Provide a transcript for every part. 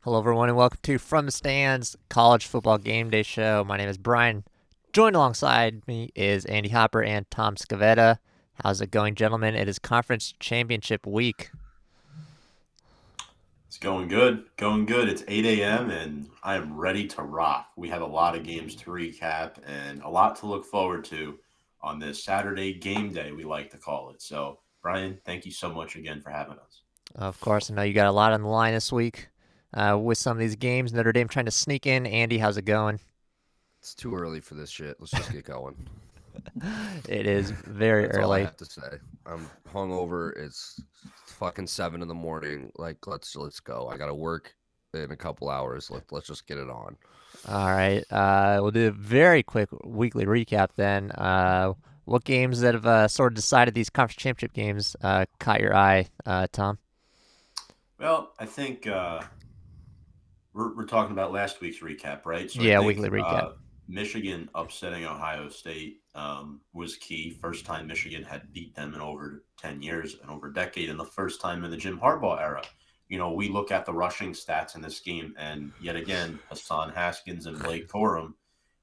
Hello, everyone, and welcome to From the Stands College Football Game Day Show. My name is Brian. Joined alongside me is Andy Hopper and Tom Scavetta. How's it going, gentlemen? It is Conference Championship Week. It's going good. Going good. It's 8 a.m. and I am ready to rock. We have a lot of games to recap and a lot to look forward to on this Saturday game day, we like to call it. So, Brian, thank you so much again for having us. Of course, I know you got a lot on the line this week with some of these games. Notre Dame trying to sneak in. Andy, how's it going? It's too early for this shit. Let's just get going. It is very That's all I early. have to say. I'm hungover. It's fucking 7 in the morning. Like, let's go. I gotta work in a couple hours. Let's just get it on. All right. We'll do a very quick weekly recap then. What games that have sort of decided these conference championship games caught your eye, Tom? Well, I think we're talking about last week's recap, right? So I Yeah, think weekly recap. Michigan upsetting Ohio State was key. First time Michigan had beat them in over 10 years and over a decade, and the first time in the Jim Harbaugh era. We look at the rushing stats in this game, and yet again, Hassan Haskins and Blake Corum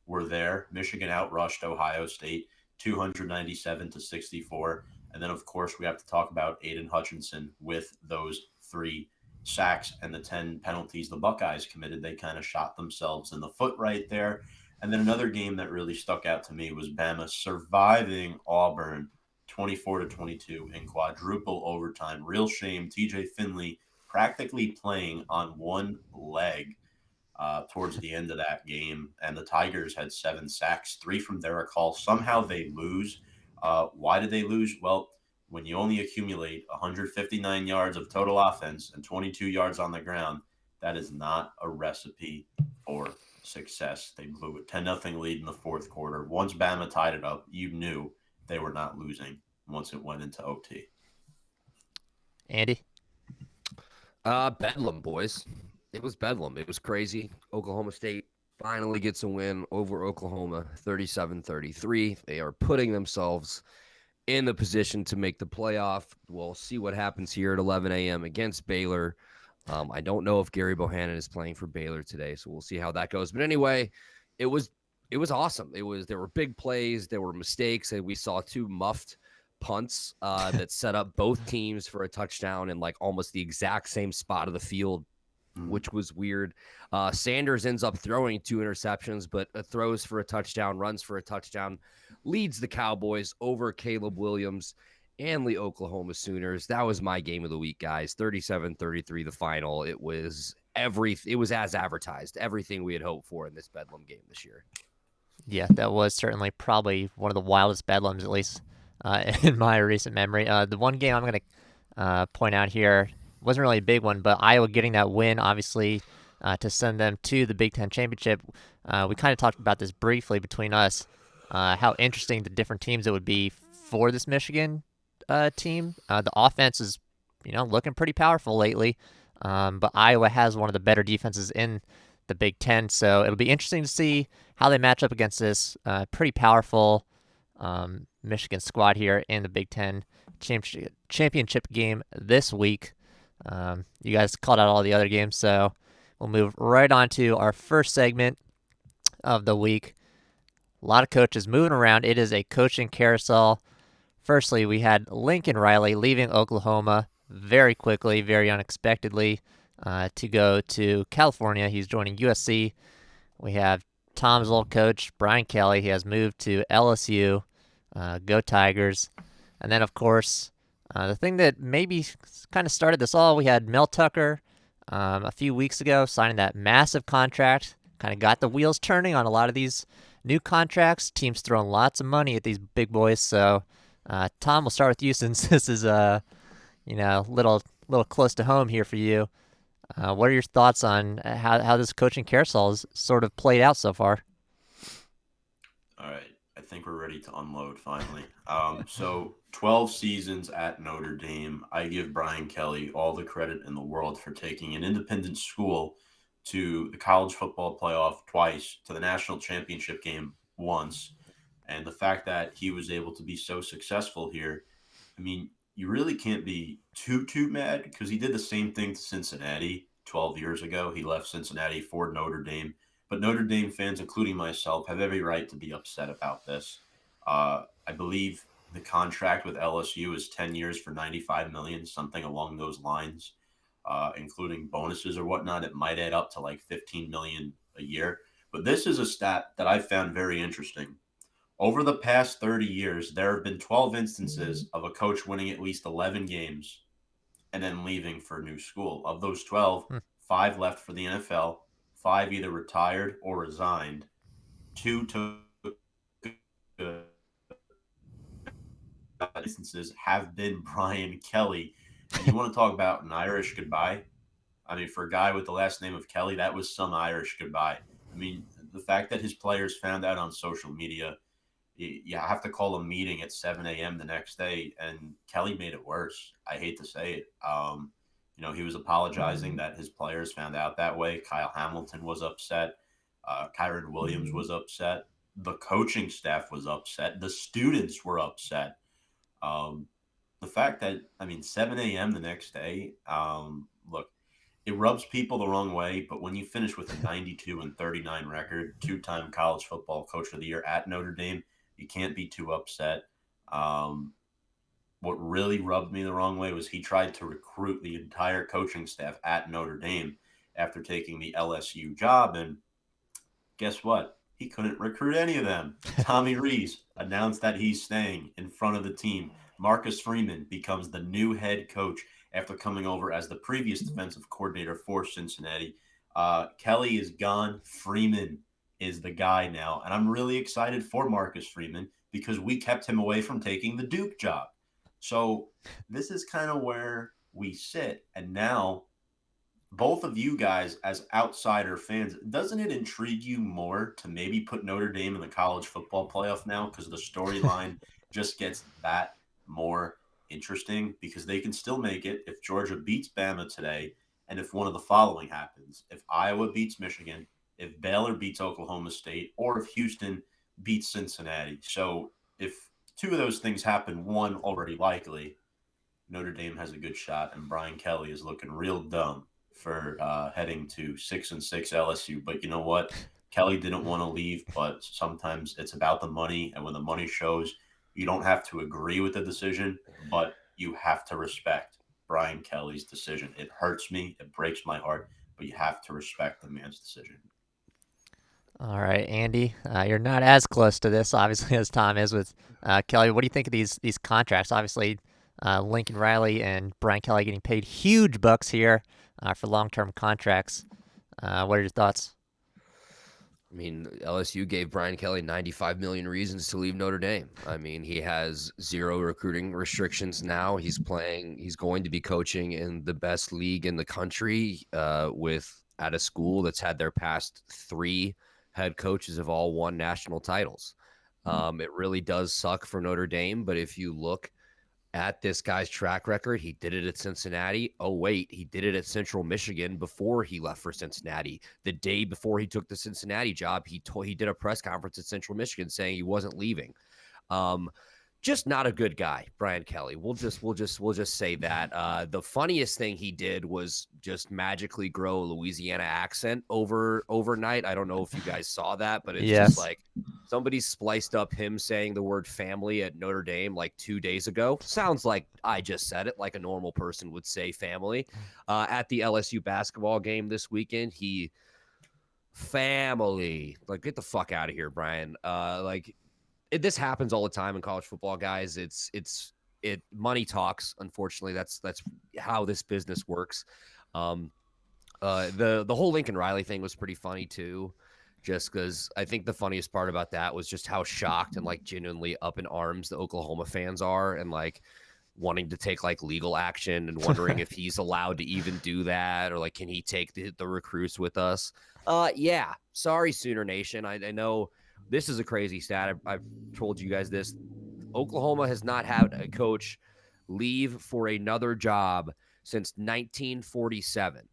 were there. Michigan outrushed Ohio State 297 to 64. And then, of course, we have to talk about Aiden Hutchinson with those three sacks and the 10 penalties the Buckeyes committed. They kind of shot themselves in the foot right there. And then another game that really stuck out to me was Bama surviving Auburn 24 to 22 in quadruple overtime. Real shame. TJ Finley practically playing on one leg towards the end of that game. And the Tigers had 7 sacks, 3 from Derek Hall. Somehow they lose. Why did they lose? Well, when you only accumulate 159 yards of total offense and 22 yards on the ground, that is not a recipe for success. They blew a 10-0 lead in the fourth quarter. Once Bama tied it up, you knew they were not losing once it went into OT. Andy? Bedlam, boys. It was Bedlam. It was crazy. Oklahoma State finally gets a win over Oklahoma 37-33. They are putting themselves in the position to make the playoff. We'll see what happens here at 11 a.m. against Baylor. I don't know if Gary Bohannon is playing for Baylor today, so we'll see how that goes. But anyway, it was awesome. There were big plays, there were mistakes, and we saw 2 muffed punts that set up both teams for a touchdown in like almost the exact same spot of the field, which was weird. Sanders ends up throwing 2 interceptions, but throws for a touchdown, runs for a touchdown, leads the Cowboys over Caleb Williams and the Oklahoma Sooners. That was my game of the week, guys. 37-33 the final. It was as advertised. Everything we had hoped for in this Bedlam game this year. Yeah, that was certainly probably one of the wildest bedlams, at least in my recent memory. The one game I'm going to point out here wasn't really a big one, but Iowa getting that win, obviously, to send them to the Big Ten Championship. We kind of talked about this briefly between us, how interesting the different teams it would be for this Michigan team. The offense is, looking pretty powerful lately, but Iowa has one of the better defenses in the Big Ten, so it'll be interesting to see how they match up against this pretty powerful Michigan squad here in the Big Ten championship game this week. You guys called out all the other games, so we'll move right on to our first segment of the week. A lot of coaches moving around. It is a coaching carousel. Firstly, we had Lincoln Riley leaving Oklahoma very quickly, very unexpectedly, to go to California. He's joining USC. We have Tom's old coach, Brian Kelly. He has moved to LSU. Go Tigers. And then, of course, the thing that maybe kind of started this all, we had Mel Tucker a few weeks ago signing that massive contract. Kind of got the wheels turning on a lot of these new contracts. Teams throwing lots of money at these big boys. So, Tom, we'll start with you since this is little close to home here for you. What are your thoughts on how this coaching carousel has sort of played out so far? All right. I think we're ready to unload finally. So 12 seasons at Notre Dame. I give Brian Kelly all the credit in the world for taking an independent school to the college football playoff twice, to the national championship game once. And the fact that he was able to be so successful here, I mean, you really can't be too mad because he did the same thing to Cincinnati 12 years ago. He left Cincinnati for Notre Dame. But Notre Dame fans, including myself, have every right to be upset about this. I believe the contract with LSU is 10 years for 95 million, something along those lines, including bonuses or whatnot. It might add up to like 15 million a year. But this is a stat that I found very interesting. Over the past 30 years, there have been 12 instances of a coach winning at least 11 games and then leaving for a new school. Of those 12, Hmm. 5 left for the NFL, 5 either retired or resigned, 2 took instances have been Brian Kelly. And you want to talk about an Irish goodbye? I mean, for a guy with the last name of Kelly, that was some Irish goodbye. I mean, the fact that his players found out on social media, you have to call a meeting at 7 a.m. the next day, and Kelly made it worse. I hate to say it. He was apologizing that his players found out that way. Kyle Hamilton was upset. Kyron Williams was upset. The coaching staff was upset. The students were upset. Um, the fact that, I mean, 7 a.m. the next day, look, it rubs people the wrong way, but when you finish with a 92-39 record, two-time college football coach of the year at Notre Dame, you can't be too upset. Um, what really rubbed me the wrong way was he tried to recruit the entire coaching staff at Notre Dame after taking the LSU job, and guess what? He couldn't recruit any of them. Tommy Rees announced that he's staying in front of the team. Marcus Freeman becomes the new head coach after coming over as the previous defensive coordinator for Cincinnati. Kelly is gone. Freeman is the guy now. And I'm really excited for Marcus Freeman because we kept him away from taking the Duke job. So this is kind of where we sit. And now both of you guys as outsider fans, doesn't it intrigue you more to maybe put Notre Dame in the college football playoff now because the storyline just gets that more interesting because they can still make it if Georgia beats Bama today and if one of the following happens. If Iowa beats Michigan, if Baylor beats Oklahoma State, or if Houston beats Cincinnati. So if two of those things happen, one already likely, Notre Dame has a good shot, and Brian Kelly is looking real dumb for heading to 6-6 LSU. But you know what? Kelly didn't want to leave, but sometimes it's about the money, and when the money shows, you don't have to agree with the decision, but you have to respect Brian Kelly's decision. It hurts me, it breaks my heart, but you have to respect the man's decision. All right, Andy, you're not as close to this, obviously, as Tom is with Kelly. What do you think of these contracts? Obviously, Lincoln Riley and Brian Kelly getting paid huge bucks here for long-term contracts. What are your thoughts? I mean, LSU gave Brian Kelly 95 million reasons to leave Notre Dame. I mean, he has 0 recruiting restrictions now. He's going to be coaching in the best league in the country at a school that's had their past 3 head coaches have all won national titles. It really does suck for Notre Dame, but if you look at this guy's track record, he did it at Cincinnati. Oh, wait, he did it at Central Michigan before he left for Cincinnati. The day before he took the Cincinnati job, he did a press conference at Central Michigan saying he wasn't leaving. Just not a good guy, Brian Kelly. We'll just say that. The funniest thing he did was just magically grow a Louisiana accent overnight. I don't know if you guys saw that, but it's just Yes. like somebody spliced up him saying the word family at Notre Dame like 2 days ago. Sounds like I just said it, like a normal person would say family. At the LSU basketball game this weekend, he family, like, get the fuck out of here, Brian. This happens all the time in college football, guys. It money talks. Unfortunately, that's how this business works. The whole Lincoln Riley thing was pretty funny too, just because I think the funniest part about that was just how shocked and like genuinely up in arms the Oklahoma fans are, and like wanting to take like legal action and wondering if he's allowed to even do that, or like, can he take the recruits with us? Yeah. Sorry, Sooner Nation. I know this is a crazy stat. I've told you guys this. Oklahoma has not had a coach leave for another job since 1947.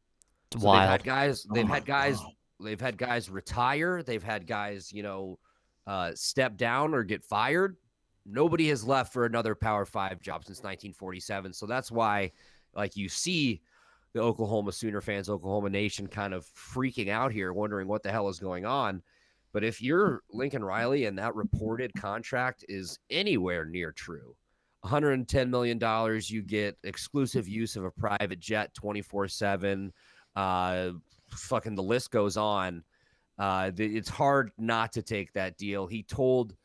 It's So they've had wild. guys, Oh my God. they've had guys retire. They've had guys, step down or get fired. Nobody has left for another Power 5 job since 1947. So that's why, like, you see the Oklahoma Sooner fans, Oklahoma Nation, kind of freaking out here, wondering what the hell is going on. But if you're Lincoln Riley and that reported contract is anywhere near true, $110 million, you get exclusive use of a private jet 24/7. Fucking the list goes on. It's hard not to take that deal. He told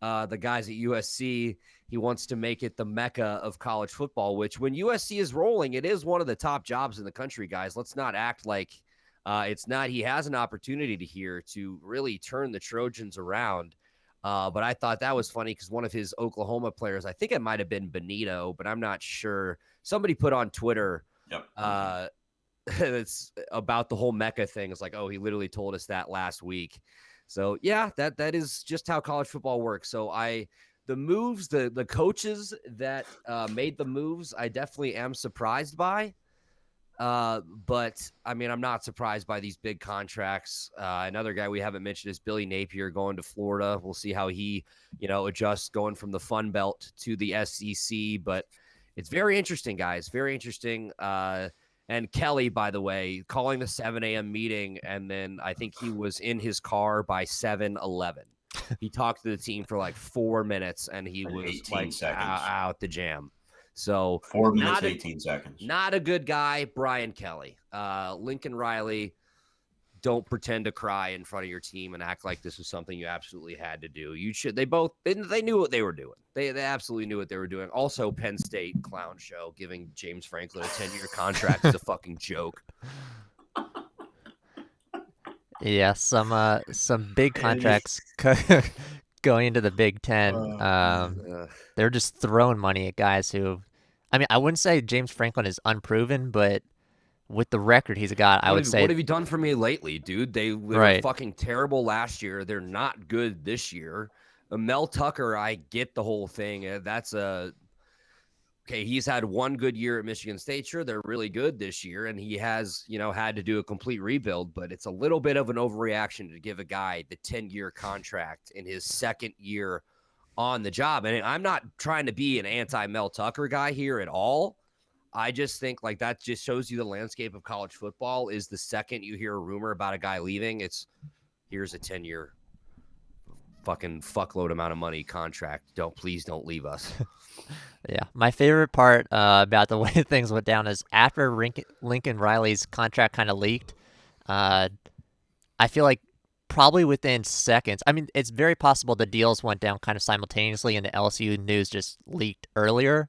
the guys at USC he wants to make it the mecca of college football, which when USC is rolling, it is one of the top jobs in the country, guys. Let's not act like it's not. He has an opportunity here to really turn the Trojans around. But I thought that was funny because one of his Oklahoma players, I think it might have been Benito, but I'm not sure. Somebody put on Twitter it's about the whole Mecca thing. It's like, oh, he literally told us that last week. So yeah, that is just how college football works. So the moves, the coaches that made the moves, I definitely am surprised by. But I mean, I'm not surprised by these big contracts. Another guy we haven't mentioned is Billy Napier going to Florida. We'll see how he, adjusts going from the Fun Belt to the SEC. But it's very interesting, guys. Very interesting. And Kelly, by the way, calling the 7 a.m. meeting, and then I think he was in his car by 7:11. He talked to the team for like 4 minutes, and he was like out the jam. So 4 minutes, 18 seconds. Not a good guy, Brian Kelly. Lincoln Riley, don't pretend to cry in front of your team and act like this was something you absolutely had to do. You should. They knew what they were doing. They absolutely knew what they were doing. Also, Penn State clown show giving James Franklin a 10-year contract is a fucking joke. Yeah, some big contracts going into the Big Ten. They're just throwing money at guys who, I mean, I wouldn't say James Franklin is unproven, but with the record he's got, I would say. What have you done for me lately, dude? They were fucking terrible last year. They're not good this year. Mel Tucker, I get the whole thing. Okay, he's had one good year at Michigan State. Sure, they're really good this year, and he has, had to do a complete rebuild, but it's a little bit of an overreaction to give a guy the 10-year contract in his second year on the job. And I'm not trying to be an anti-Mel Tucker guy here at all. I just think like that just shows you the landscape of college football is the second you hear a rumor about a guy leaving, here's a 10-year fucking fuckload amount of money contract. Please don't leave us. Yeah, my favorite part about the way things went down is after Lincoln Riley's contract kind of leaked. I feel like probably within seconds. I mean, it's very possible the deals went down kind of simultaneously, and the LSU news just leaked earlier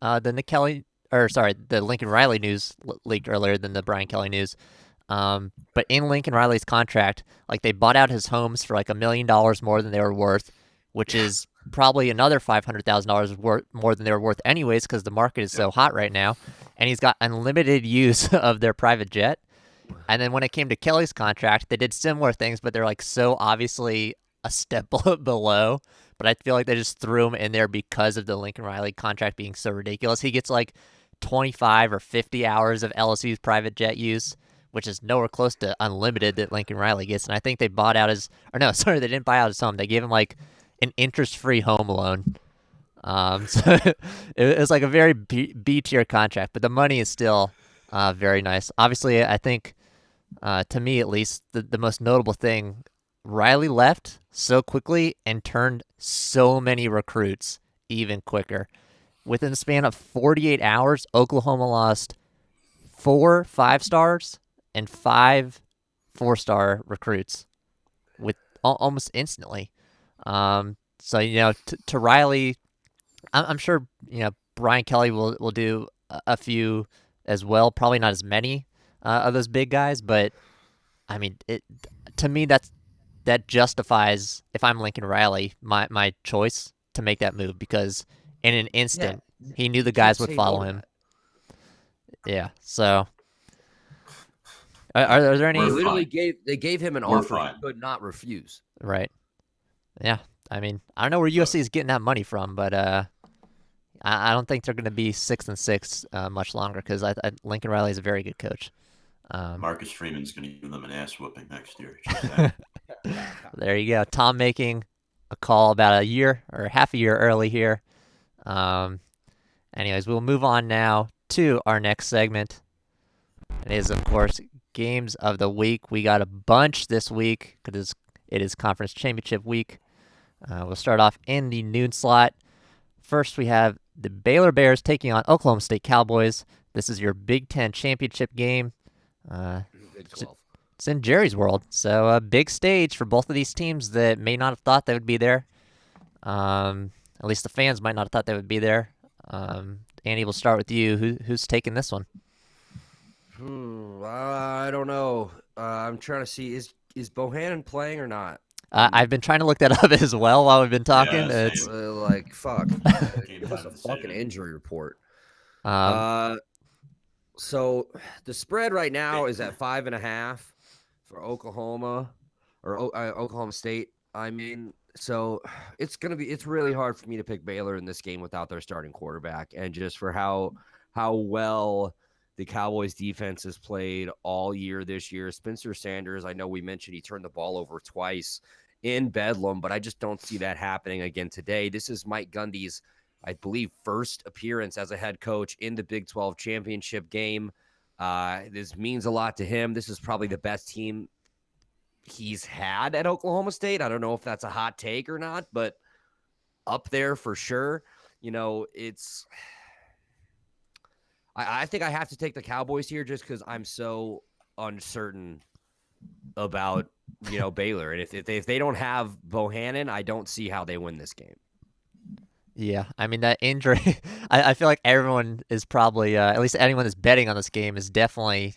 than the Lincoln Riley news leaked earlier than the Brian Kelly news. But in Lincoln Riley's contract, like they bought out his homes for like $1 million more than they were worth, which is probably another $500,000 more than they were worth anyways because the market is so hot right now. And he's got unlimited use of their private jet. And then when it came to Kelly's contract, they did similar things, but they're like so obviously a step below. But I feel like they just threw him in there because of the Lincoln Riley contract being so ridiculous. He gets like 25 or 50 hours of LSU's private jet use, which is nowhere close to unlimited that Lincoln Riley gets. And I think they they didn't buy out his home. They gave him like an interest-free home loan. So it was like a very B-tier contract, but the money is still very nice. Obviously, I think, to me at least, the most notable thing, Riley left so quickly and turned so many recruits even quicker. Within the span of 48 hours, Oklahoma lost 4 5-stars and 5 4-star recruits with almost instantly. So, to Riley, I'm sure, Brian Kelly will do a few as well. Probably not as many of those big guys, but I mean, to me, that justifies, if I'm Lincoln Riley, my choice to make that move because in an instant, he knew the guys would follow him. Yeah. So, are there any? They gave him an offer he could not refuse. Right. Yeah. I mean, I don't know where USC is getting that money from, but I don't think they're going to be 6-6 much longer because Lincoln Riley is a very good coach. Marcus Freeman's going to give them an ass whooping next year. There you go. Tom making a call about a year or half a year early here. Anyways, we'll move on now to our next segment. It is, of course, games of the week. We got a bunch this week because it is conference championship week. We'll start off in the noon slot. First, we have the Baylor Bears taking on Oklahoma State Cowboys. This is your Big Ten championship game. Big 12. It's in Jerry's world, so a big stage for both of these teams that may not have thought they would be there. At least the fans might not have thought they would be there. Andy, we'll start with you. Who's taking this one? I don't know. I'm trying to see is Bohannon playing or not? I've been trying to look that up as well while we've been talking. Yeah, It's fuck. Game Give us time a fucking decision. injury report. um, So the spread right now is at 5.5 for Oklahoma or Oklahoma State. I mean, so it's really hard for me to pick Baylor in this game without their starting quarterback, and just for how well the Cowboys defense has played all year this year. Spencer Sanders, I know we mentioned he turned the ball over twice in Bedlam, but I just don't see that happening again today. This is Mike Gundy's, I believe, first appearance as a head coach in the Big 12 championship game. This means a lot to him. This is probably the best team he's had at Oklahoma State. I don't know if that's a hot take or not, but up there for sure. You know, I think I have to take the Cowboys here just because I'm so uncertain about, Baylor. And if they don't have Bohannon, I don't see how they win this game. yeah, I mean that injury. I feel like everyone is probably, at least anyone that's betting on this game, is definitely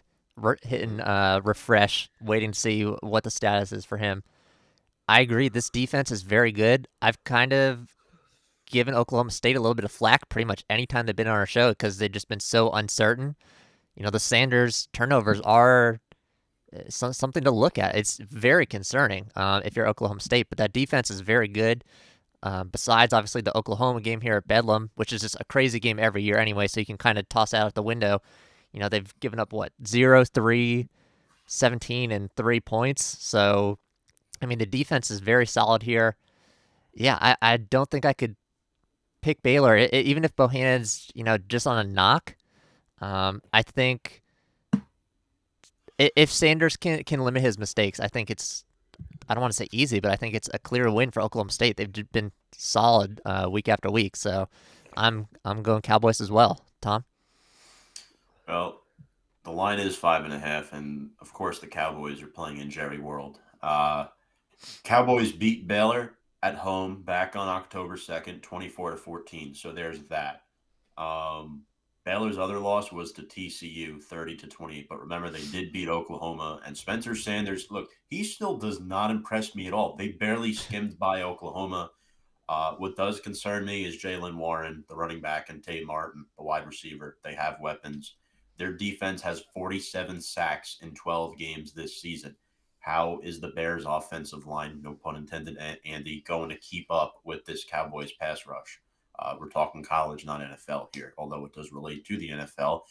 hitting refresh, waiting to see what the status is for him. I agree. This defense is very good. I've kind of given Oklahoma State a little bit of flack pretty much anytime they've been on our show because they've just been so uncertain. The Sanders turnovers are something to look at. It's very concerning if you're Oklahoma State, but that defense is very good. Besides, obviously, the Oklahoma game here at Bedlam, which is just a crazy game every year anyway, so you can kind of toss that out the window. They've given up, 0, 3, 17, and 3 points. So, I mean, the defense is very solid here. Yeah, I don't think I could pick Baylor, even if Bohannon's, just on a knock. I think if Sanders can limit his mistakes, I think I don't want to say easy, but I think it's a clear win for Oklahoma State. They've been solid week after week, so I'm going Cowboys as well. Tom? Well, the line is 5.5, and of course the Cowboys are playing in Jerry World. Cowboys beat Baylor at home back on October 2nd, 24-14. So there's that. Baylor's other loss was to TCU, 30-28. But remember, they did beat Oklahoma. And Spencer Sanders, look, he still does not impress me at all. They barely skimmed by Oklahoma. What does concern me is Jalen Warren, the running back, and Tay Martin, the wide receiver. They have weapons. Their defense has 47 sacks in 12 games this season. How is the Bears' offensive line, no pun intended, Andy, going to keep up with this Cowboys pass rush? We're talking college, not NFL here, although it does relate to the NFL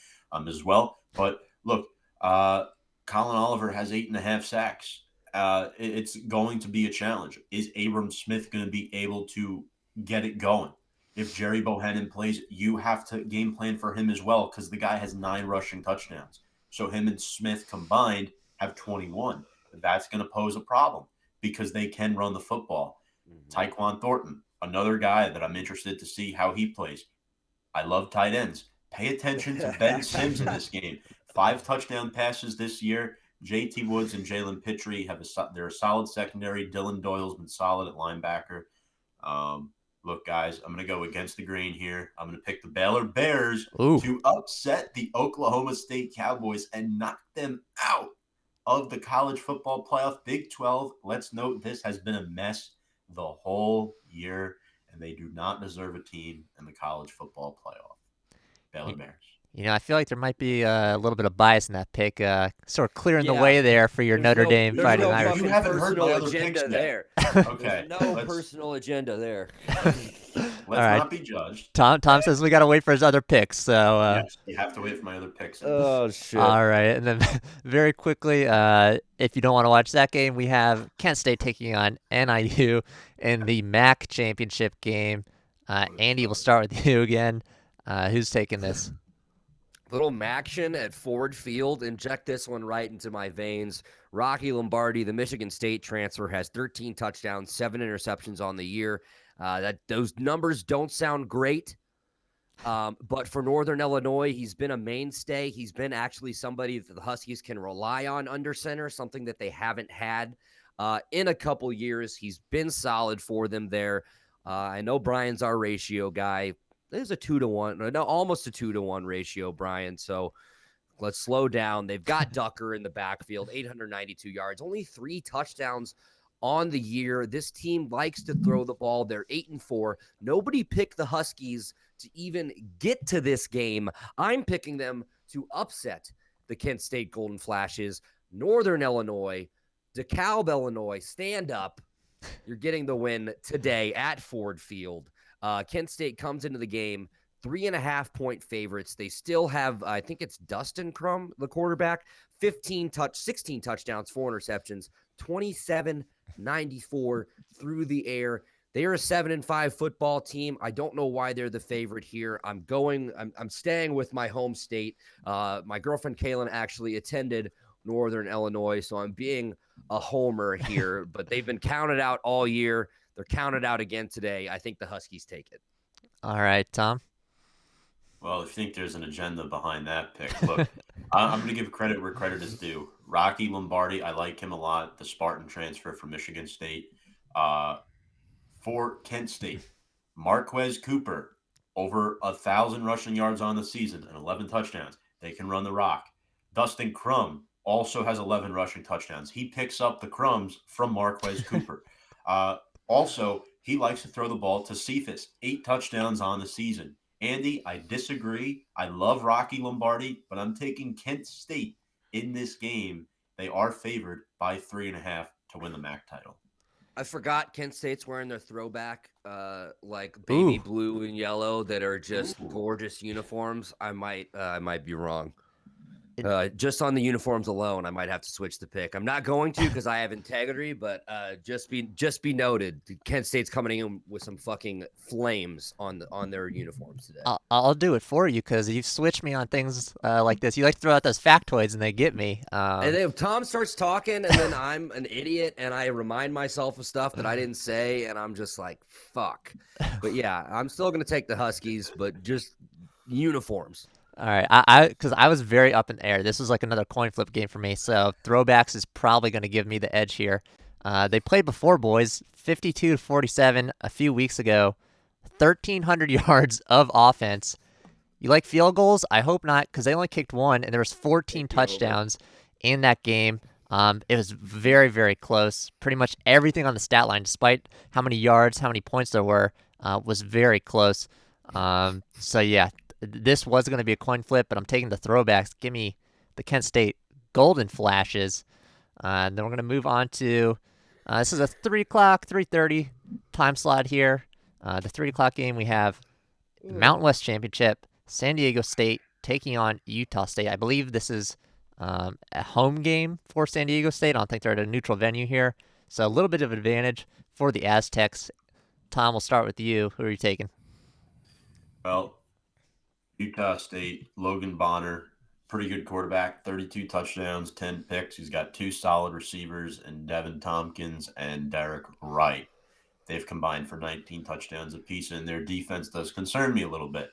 as well. But look, Colin Oliver has 8.5 sacks. It's going to be a challenge. Is Abram Smith going to be able to get it going? If Jerry Bohannon plays, you have to game plan for him as well because the guy has 9 rushing touchdowns. So him and Smith combined have 21. That's going to pose a problem because they can run the football. Tyquan Thornton, another guy that I'm interested to see how he plays. I love tight ends. Pay attention to Ben Sims in this game. 5 touchdown passes this year. J.T. Woods and Jalen Pitre they're a solid secondary. Dylan Doyle's been solid at linebacker. Look, guys, I'm going to go against the grain here. I'm going to pick the Baylor Bears to upset the Oklahoma State Cowboys and knock them out of the college football playoff. Big 12, let's note this has been a mess the whole year, and they do not deserve a team in the college football playoff. Baylor Bears. I feel like there might be a little bit of bias in that pick, sort of clearing the way there for your Notre Dame Fighting Irish. You haven't heard my other picks there. Okay. There's no personal agenda there. Let's not be judged. Tom says we got to wait for his other picks. So yes, you have to wait for my other picks. Oh, shit. All right. And then very quickly, if you don't want to watch that game, we have Kent State taking on NIU in the MAC championship game. Andy, we'll start with you again. Who's taking this? Little Maction at Ford Field. Inject this one right into my veins. Rocky Lombardi, the Michigan State transfer, has 13 touchdowns, 7 interceptions on the year. Those numbers don't sound great. But for Northern Illinois, he's been a mainstay. He's been actually somebody that the Huskies can rely on under center, something that they haven't had in a couple years. He's been solid for them there. I know Brian's our ratio guy. There's a 2-to-1, no, almost a 2-to-1 ratio, Brian. So let's slow down. They've got Tucker in the backfield, 892 yards, only 3 touchdowns on the year. This team likes to throw the ball. They're 8-4. Nobody picked the Huskies to even get to this game. I'm picking them to upset the Kent State Golden Flashes. Northern Illinois, DeKalb, Illinois, stand up. You're getting the win today at Ford Field. Kent State comes into the game 3.5-point favorites. They still have, I think it's Dustin Crum, the quarterback, 16 touchdowns, 4 interceptions, 27-94 through the air. They are a 7-5 football team. I don't know why they're the favorite here. I'm staying with my home state. My girlfriend Kaylin actually attended Northern Illinois, so I'm being a homer here, but they've been counted out all year. They're counted out again today. I think the Huskies take it. All right, Tom. Well, I think there's an agenda behind that pick. Look, I'm going to give credit where credit is due. Rocky Lombardi, I like him a lot. The Spartan transfer from Michigan State. For Kent State, Marquez Cooper, over 1,000 rushing yards on the season and 11 touchdowns. They can run the rock. Dustin Crum also has 11 rushing touchdowns. He picks up the crumbs from Marquez Cooper. Also, he likes to throw the ball to Cephas, 8 touchdowns on the season. Andy, I disagree. I love Rocky Lombardi, but I'm taking Kent State in this game. They are favored by 3.5 to win the MAC title. I forgot Kent State's wearing their throwback, like baby blue and yellow that are just gorgeous uniforms. I might be wrong. Just on the uniforms alone, I might have to switch the pick. I'm not going to because I have integrity, but just be noted. Kent State's coming in with some fucking flames on their uniforms today. I'll do it for you because you've switched me on things like this. You like to throw out those factoids and they get me. And then if Tom starts talking and then I'm an idiot and I remind myself of stuff that I didn't say and I'm just like, fuck. But yeah, I'm still going to take the Huskies, but just uniforms. All right, because I was very up in the air. This was like another coin flip game for me, so throwbacks is probably going to give me the edge here. They played before, boys, 52-47 a few weeks ago, 1,300 yards of offense. You like field goals? I hope not, because they only kicked 1, and there was 14 touchdowns in that game. It was very, very close. Pretty much everything on the stat line, despite how many yards, how many points there were, was very close. So yeah. This was going to be a coin flip, but I'm taking the throwbacks. Give me the Kent State Golden Flashes. And then we're going to move on to, this is a 3 o'clock, 3:30 time slot here. The 3 o'clock game, we have the Mountain West Championship, San Diego State taking on Utah State. I believe this is a home game for San Diego State. I don't think they're at a neutral venue here. So a little bit of advantage for the Aztecs. Tom, we'll start with you. Who are you taking? Well, Utah State, Logan Bonner, pretty good quarterback, 32 touchdowns, 10 picks. He's got 2 solid receivers in Devin Tompkins and Derek Wright. They've combined for 19 touchdowns apiece, and their defense does concern me a little bit.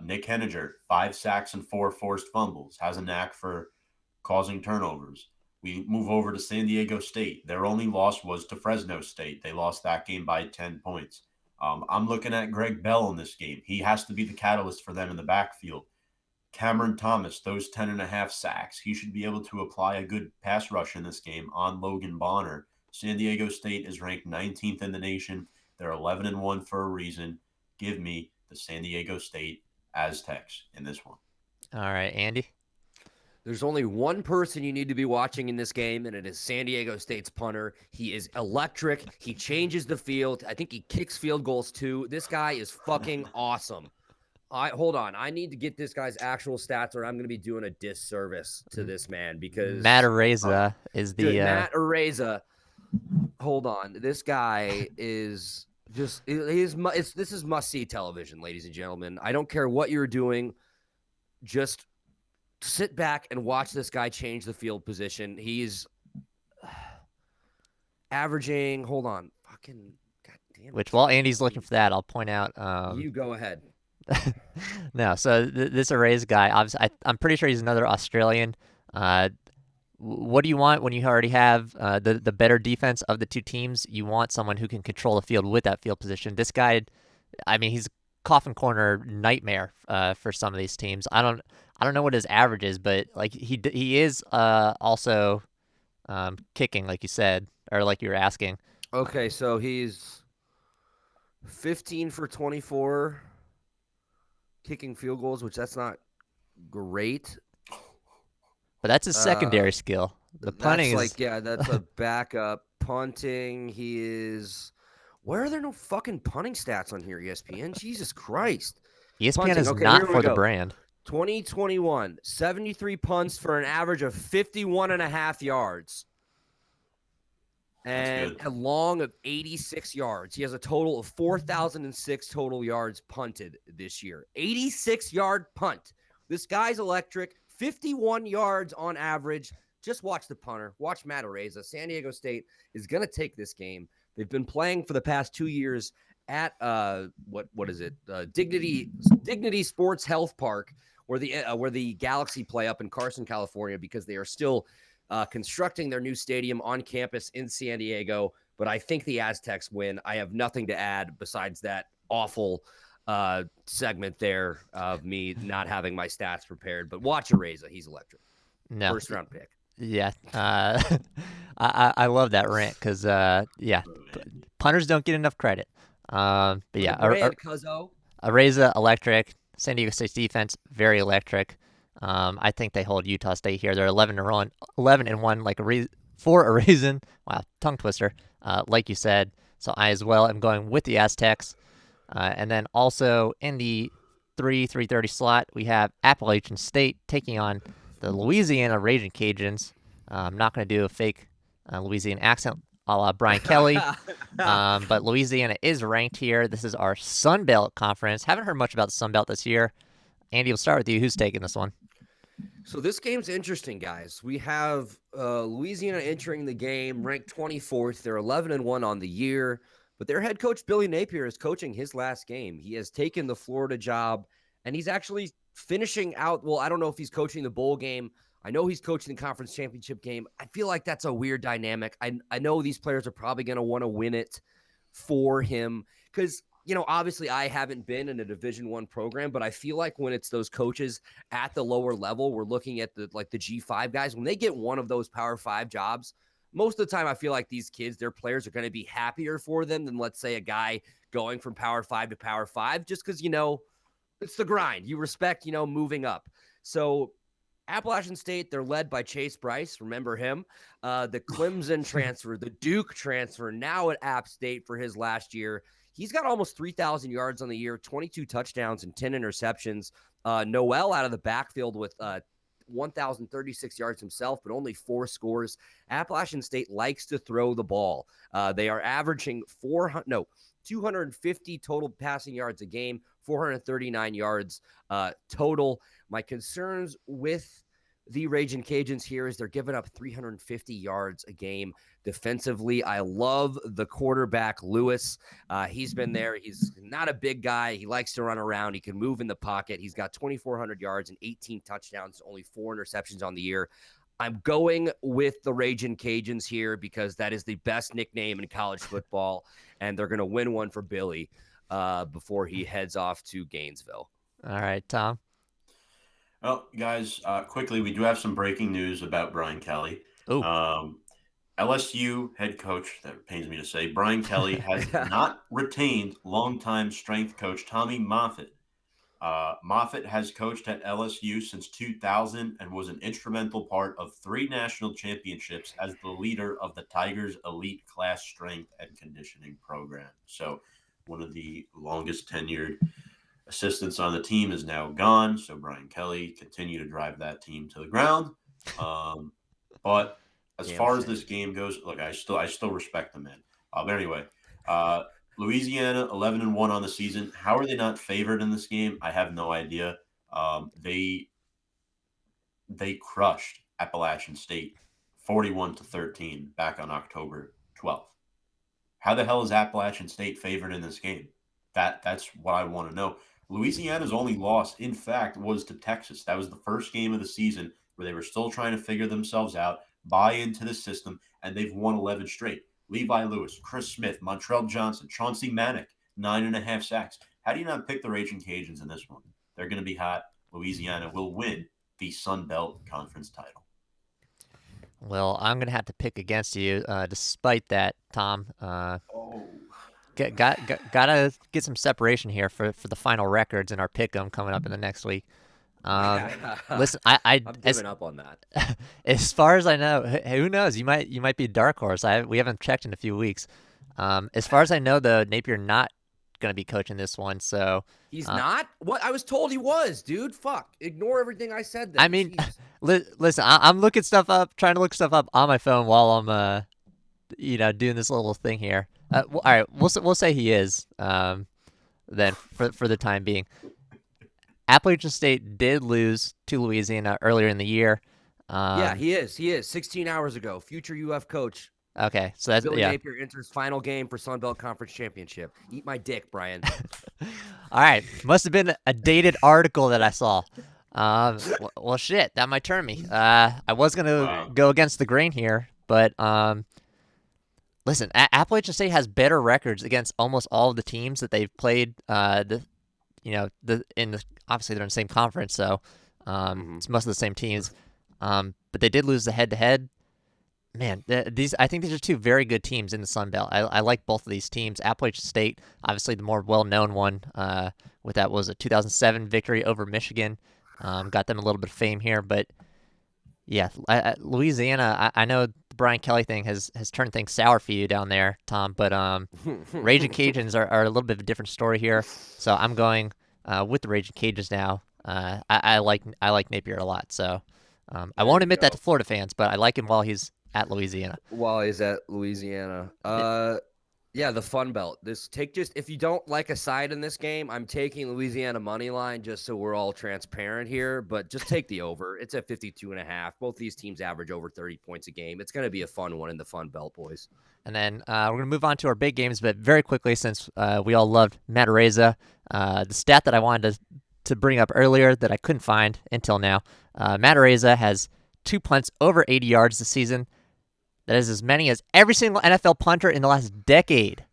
Nick Henninger, 5 sacks and 4 forced fumbles, has a knack for causing turnovers. We move over to San Diego State. Their only loss was to Fresno State. They lost that game by 10 points. I'm looking at Greg Bell in this game. He has to be the catalyst for them in the backfield. Cameron Thomas, those 10.5 sacks. He should be able to apply a good pass rush in this game on Logan Bonner. San Diego State is ranked 19th in the nation. They're 11-1 for a reason. Give me the San Diego State Aztecs in this one. All right, Andy. There's only one person you need to be watching in this game, and it is San Diego State's punter. He is electric. He changes the field. I think he kicks field goals too. This guy is fucking awesome. Hold on. I need to get this guy's actual stats, or I'm going to be doing a disservice to this man because Matt Araiza is the Matt Araiza. Hold on. This guy is just this is must-see television, ladies and gentlemen. I don't care what you're doing. just sit back and watch this guy change the field position. He's averaging, hold on, fucking goddamn. Which while Andy's looking for that, I'll point out. You go ahead. No, so this Arrays guy, obviously, I'm pretty sure he's another Australian. What do you want when you already have the better defense of the two teams? You want someone who can control the field with that field position. This guy, I mean, he's a coffin corner nightmare for some of these teams. I don't know what his average is, but like he is also kicking, like you said, or like you were asking. Okay, so he's 15 for 24 kicking field goals, which that's not great. But that's his secondary skill. The punting that's is that's a backup. Punting, he is. Where are there no fucking punting stats on here, ESPN? Jesus Christ. ESPN Punting. is Okay, not for the brand. 2021, 73 punts for an average of 51 and a half yards. And a long of 86 yards. He has a total of 4,006 total yards punted this year. 86-yard punt. This guy's electric. 51 yards on average. Just watch the punter. Watch Matt Araiza. San Diego State is going to take this game. They've been playing for the past 2 years at what is it? Dignity Sports Health Park, where the Galaxy play up in Carson, California, because they are still constructing their new stadium on campus in San Diego. But I think the Aztecs win. I have nothing to add besides that awful segment there of me not having my stats prepared. But watch Araiza. He's electric. No. First round pick. Yeah. I love that rant because, punters don't get enough credit. But yeah, Araiza, electric. San Diego State's defense, very electric. I think they hold Utah State here. They're 11-1, like for a reason. Wow, tongue twister, like you said. So I as well am going with the Aztecs. And then also in the 3:30 slot, we have Appalachian State taking on the Louisiana Raging Cajuns. I'm not going to do a fake Louisiana accent a la Brian Kelly, but Louisiana is ranked here. This is our Sun Belt Conference. Haven't heard much about the Sun Belt this year. Andy, we'll start with you. Who's taking this one? So this game's interesting, guys. We have Louisiana entering the game ranked 24th. They're 11-1 on the year, but their head coach, Billy Napier, is coaching his last game. He has taken the Florida job, and he's actually finishing out. Well, I don't know if he's coaching the bowl game. I know he's coaching the conference championship game. I feel like that's a weird dynamic. I know these players are probably going to want to win it for him because, obviously I haven't been in a Division I program, but I feel like when it's those coaches at the lower level, we're looking at the G5 guys. When they get one of those Power 5 jobs, most of the time I feel like these kids, their players are going to be happier for them than, let's say, a guy going from Power 5 to Power 5 just because, it's the grind. You respect, moving up. So Appalachian State, they're led by Chase Bryce. Remember him? The Clemson transfer, the Duke transfer, now at App State for his last year. He's got almost 3,000 yards on the year, 22 touchdowns and 10 interceptions. Noel out of the backfield with 1,036 yards himself, but only 4 scores. Appalachian State likes to throw the ball. They are averaging 250 total passing yards a game, 439 yards total. My concerns with the Raging Cajuns here is they're giving up 350 yards a game defensively. I love the quarterback, Lewis. He's been there. He's not a big guy. He likes to run around. He can move in the pocket. He's got 2,400 yards and 18 touchdowns, only 4 interceptions on the year. I'm going with the Raging Cajuns here because that is the best nickname in college football, and they're going to win one for Billy before he heads off to Gainesville. All right, Tom. Well, guys, quickly, we do have some breaking news about Brian Kelly. LSU head coach, that pains me to say, Brian Kelly has not retained longtime strength coach Tommy Moffitt. Moffitt has coached at LSU since 2000 and was an instrumental part of 3 national championships as the leader of the Tigers' elite class strength and conditioning program. So one of the longest tenured assistants on the team is now gone. So Brian Kelly continue to drive that team to the ground. But as far as this game goes, look, I still respect the man. But anyway, Louisiana 11-1 on the season. How are they not favored in this game? I have no idea. They they crushed Appalachian State 41-13 back on October 12th. How the hell is Appalachian State favored in this game? That's what I want to know. Louisiana's only loss, in fact, was to Texas. That was the first game of the season where they were still trying to figure themselves out, buy into the system, and they've won 11 straight. Levi Lewis, Chris Smith, Montrell Johnson, Chauncey Manick, 9.5 sacks. How do you not pick the Raging Cajuns in this one? They're going to be hot. Louisiana will win the Sun Belt Conference title. Well, I'm gonna have to pick against you, despite that, Tom. Gotta get some separation here for the final records in our pick'em coming up in the next week. Listen, I'm giving up on that. As far as I know, who knows? You might be a dark horse. We haven't checked in a few weeks. As far as I know, though, Napier not gonna be coaching this one, so He's not? What? I was told he was, dude. Fuck. Ignore everything I said then. I mean, listen, I'm looking stuff up, trying to look stuff up on my phone while I'm doing this little thing here. All right, we'll say he is. Then for the time being, Appalachian State did lose to Louisiana earlier in the year. Yeah, he is. He is. 16 hours ago, future UF coach. Okay, so that's Billy Napier enters final game for Sun Belt Conference Championship. Eat my dick, Brian. All right, must have been a dated article that I saw. Well, shit, that might turn me. I was gonna go against the grain here, but listen, Appalachian State has better records against almost all of the teams that they've played. Obviously they're in the same conference, so it's most of the same teams. But they did lose the head-to-head. Man, I think these are two very good teams in the Sun Belt. I like both of these teams. Appalachian State, obviously the more well-known one, with that was a 2007 victory over Michigan. Got them a little bit of fame here, but yeah, Louisiana. I know the Brian Kelly thing has turned things sour for you down there, Tom. But Raging Cajuns are a little bit of a different story here. So I'm going with the Raging Cajuns now. I like Napier a lot. So I won't admit that to Florida fans, but I like him while he's at Louisiana. Yeah, the Fun Belt. If you don't like a side in this game, I'm taking Louisiana money line just so we're all transparent here, but just take the over. It's at 52.5. Both these teams average over 30 points a game. It's going to be a fun one in the Fun Belt, boys. And then we're going to move on to our big games, but very quickly, since we all loved Matt Araiza, the stat that I wanted to bring up earlier that I couldn't find until now, Matt Araiza has 2 punts over 80 yards this season. That is as many as every single NFL punter in the last decade.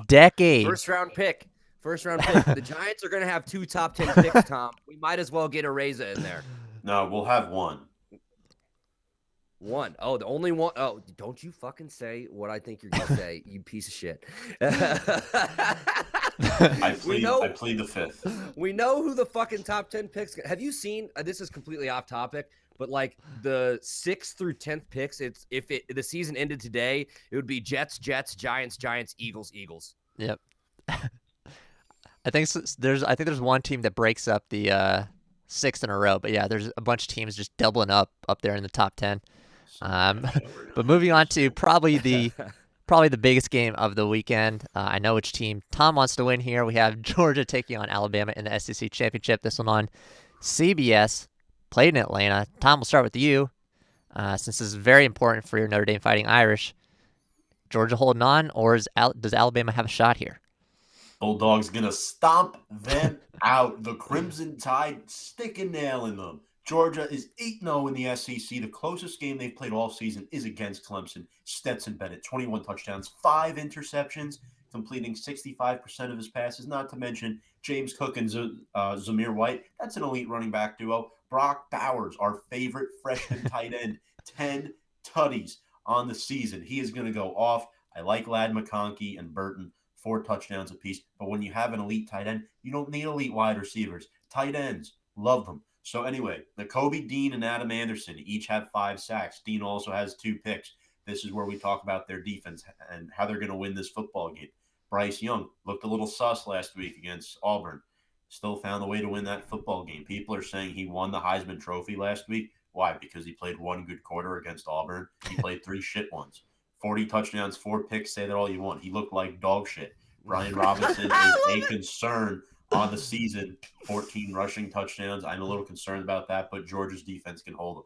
Decade. First round pick. The Giants are going to have 2 top 10 picks, Tom. We might as well get Araiza in there. No, we'll have one. One. Oh, the only one. Oh, don't you fucking say what I think you're going to say, you piece of shit. I plead the fifth. We know who the fucking top 10 picks. Have you seen? This is completely off topic, but like the 6th through 10th picks, the season ended today, it would be Jets, Giants, Eagles. Yep. I think there's one team that breaks up the 6th in a row, but yeah, there's a bunch of teams just doubling up there in the top 10. But moving on to probably the biggest game of the weekend. I know which team Tom wants to win here. We have Georgia taking on Alabama in the SEC Championship. This one on CBS, played in Atlanta. Tom, we'll start with you, since this is very important for your Notre Dame Fighting Irish. Georgia holding on, or does Alabama have a shot here? Bulldogs going to stomp them out. The Crimson Tide stick a nail in them. Georgia is 8-0 in the SEC. The closest game they've played all season is against Clemson. Stetson Bennett, 21 touchdowns, 5 interceptions, completing 65% of his passes, not to mention James Cook and Zamir White. That's an elite running back duo. Brock Bowers, our favorite freshman tight end, 10 tutties on the season. He is going to go off. I like Ladd McConkey and Burton, 4 touchdowns apiece. But when you have an elite tight end, you don't need elite wide receivers. Tight ends, love them. So anyway, Nakobe Dean and Adam Anderson each have 5 sacks. Dean also has 2 picks. This is where we talk about their defense and how they're going to win this football game. Bryce Young looked a little sus last week against Auburn. Still found a way to win that football game. People are saying he won the Heisman Trophy last week. Why? Because he played 1 good quarter against Auburn. He played 3 shit ones. 40 touchdowns, 4 picks, say that all you want. He looked like dog shit. Brian Robinson is a concern on the season, 14 rushing touchdowns. I'm a little concerned about that, but Georgia's defense can hold him.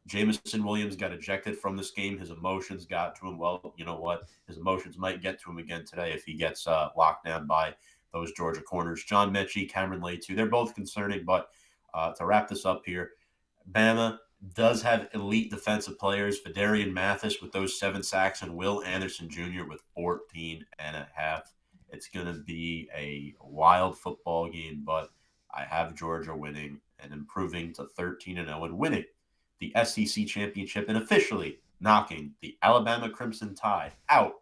Jamison Williams got ejected from this game. His emotions got to him. Well, you know what? His emotions might get to him again today if he gets locked down by those Georgia corners. John Mechie, Cameron Letu, they're both concerning. But to wrap this up here, Bama does have elite defensive players. Fidarian Mathis with those 7 sacks and Will Anderson Jr. with 14 and a half. It's going to be a wild football game, but I have Georgia winning and improving to 13-0 and winning the SEC championship and officially knocking the Alabama Crimson Tide out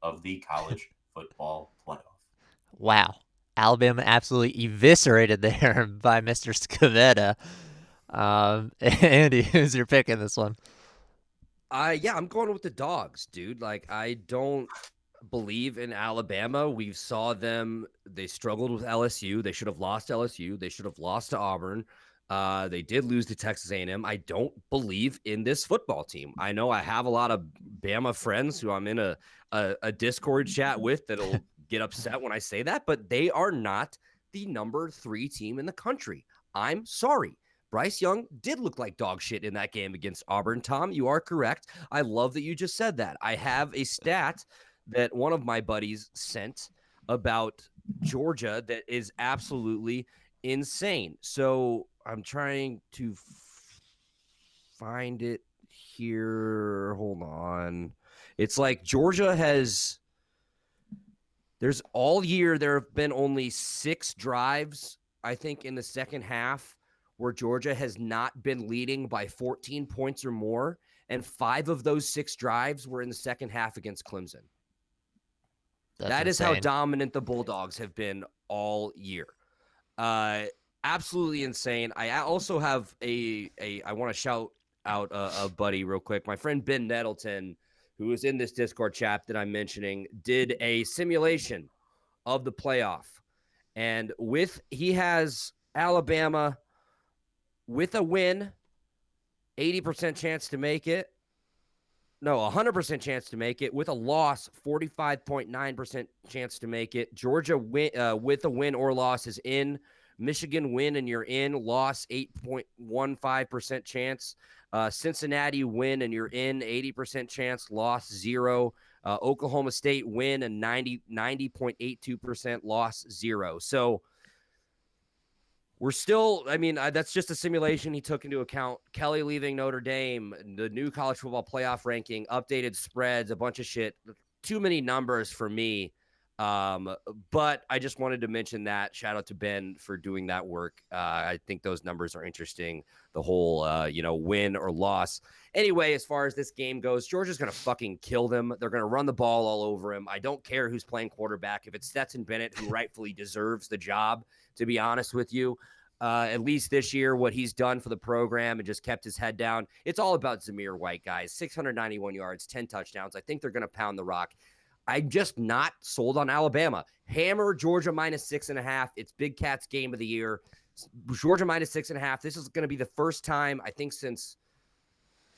of the college football playoff. Wow. Alabama absolutely eviscerated there by Mr. Scavetta. Andy, who's your pick in this one? Yeah, I'm going with the Dogs, dude. Like, I don't believe in Alabama. We saw them. They struggled with LSU. They should have lost LSU. They should have lost to Auburn. They did lose to Texas A&M. I don't believe in this football team. I know I have a lot of Bama friends who I'm in a Discord chat with that'll get upset when I say that, but they are not the number 3 team in the country. I'm sorry. Bryce Young did look like dog shit in that game against Auburn. Tom, you are correct. I love that you just said that. I have a stat that one of my buddies sent about Georgia that is absolutely insane. So I'm trying to find it here. Hold on. It's like Georgia there's all year, there have been only 6 drives, I think, in the second half where Georgia has not been leading by 14 points or more, and 5 of those 6 drives were in the second half against Clemson. That is how dominant the Bulldogs have been all year. Absolutely insane. I also have I want to shout out a buddy real quick. My friend Ben Nettleton, who is in this Discord chat that I'm mentioning, did a simulation of the playoff. And he has Alabama with a win, 80% chance to make it. No, 100% chance to make it. With a loss, 45.9% chance to make it. Georgia with a win or loss is in. Michigan win and you're in. Loss, 8.15% chance. Cincinnati win and you're in. 80% chance. Loss, 0. Oklahoma State win and 90.82%. Loss, 0. So we're still, that's just a simulation he took into account. Kelly leaving Notre Dame, the new college football playoff ranking, updated spreads, a bunch of shit. Too many numbers for me. But I just wanted to mention that. Shout out to Ben for doing that work. I think those numbers are interesting. The whole, win or loss. Anyway, as far as this game goes, Georgia's going to fucking kill them. They're going to run the ball all over him. I don't care who's playing quarterback. If it's Stetson Bennett, who rightfully deserves the job, to be honest with you, at least this year, what he's done for the program and just kept his head down. It's all about Zamir White, guys. 691 yards, 10 touchdowns. I think they're going to pound the rock. I'm just not sold on Alabama. Hammer Georgia -6.5. It's Big Cat's game of the year. Georgia -6.5. This is going to be the first time, I think, since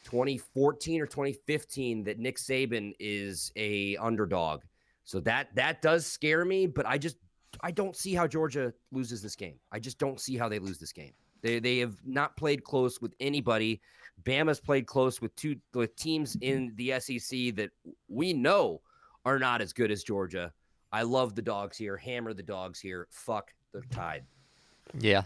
2014 or 2015 that Nick Saban is a underdog. So that does scare me, but I don't see how Georgia loses this game. I just don't see how they lose this game. They have not played close with anybody. Bama's played close with teams in the SEC that we know are not as good as Georgia. I love the Dogs here. Hammer the Dogs here. Fuck the Tide. Yeah.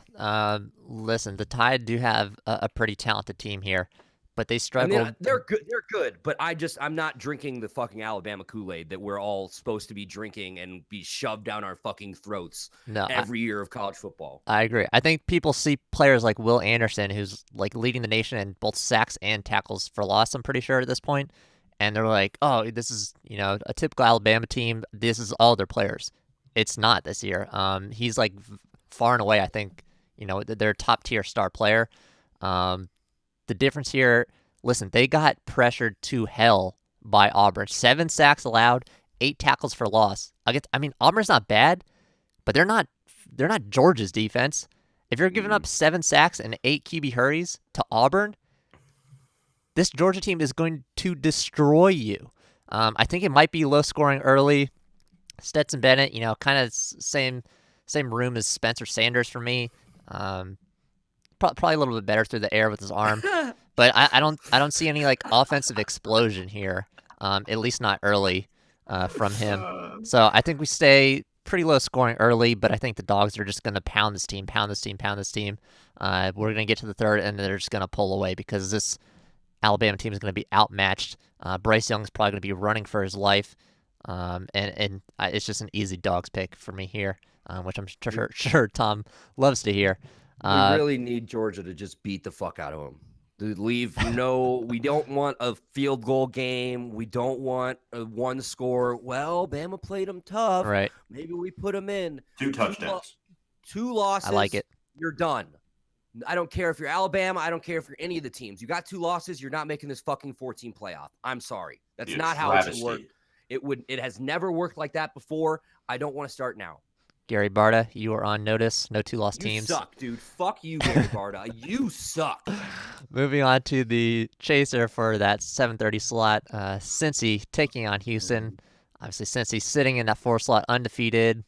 Listen, the Tide do have a pretty talented team here, but they struggle. They're good, but I'm not drinking the fucking Alabama Kool-Aid that we're all supposed to be drinking and be shoved down our fucking throats every year of college football. I agree. I think people see players like Will Anderson, who's like leading the nation in both sacks and tackles for loss, I'm pretty sure at this point. And they're like, oh, this is, a typical Alabama team. This is all their players. It's not this year. He's like far and away, I think, their top tier star player. The difference here, listen, they got pressured to hell by Auburn. 7 sacks allowed, 8 tackles for loss. Auburn's not bad, but they're not Georgia's defense. If you're giving up 7 sacks and 8 QB hurries to Auburn, this Georgia team is going to destroy you. I think it might be low scoring early. Stetson Bennett, kind of same same room as Spencer Sanders for me. Probably a little bit better through the air with his arm, but I don't see any like offensive explosion here. At least not early from him. So I think we stay pretty low scoring early, but I think the Dogs are just going to pound this team, pound this team, pound this team. We're going to get to the third, and they're just going to pull away because this Alabama team is going to be outmatched. Bryce Young's probably going to be running for his life, and it's just an easy Dogs pick for me here, which I'm sure Tom loves to hear. We really need Georgia to just beat the fuck out of them. To leave we don't want a field goal game. We don't want a one score. Well, Bama played them tough. Right. Maybe we put them in. 2 touchdowns. 2 losses. I like it. You're done. I don't care if you're Alabama. I don't care if you're any of the teams. You got 2 losses. You're not making this fucking 14 playoff. I'm sorry. That's not how it should work. It has never worked like that before. I don't want to start now. Gary Barta, you are on notice. No 2-loss teams. You suck, dude. Fuck you, Gary Barta. You suck. Moving on to the chaser for that 7:30 slot. Cincy taking on Houston. Obviously, Cincy sitting in that 4 slot undefeated.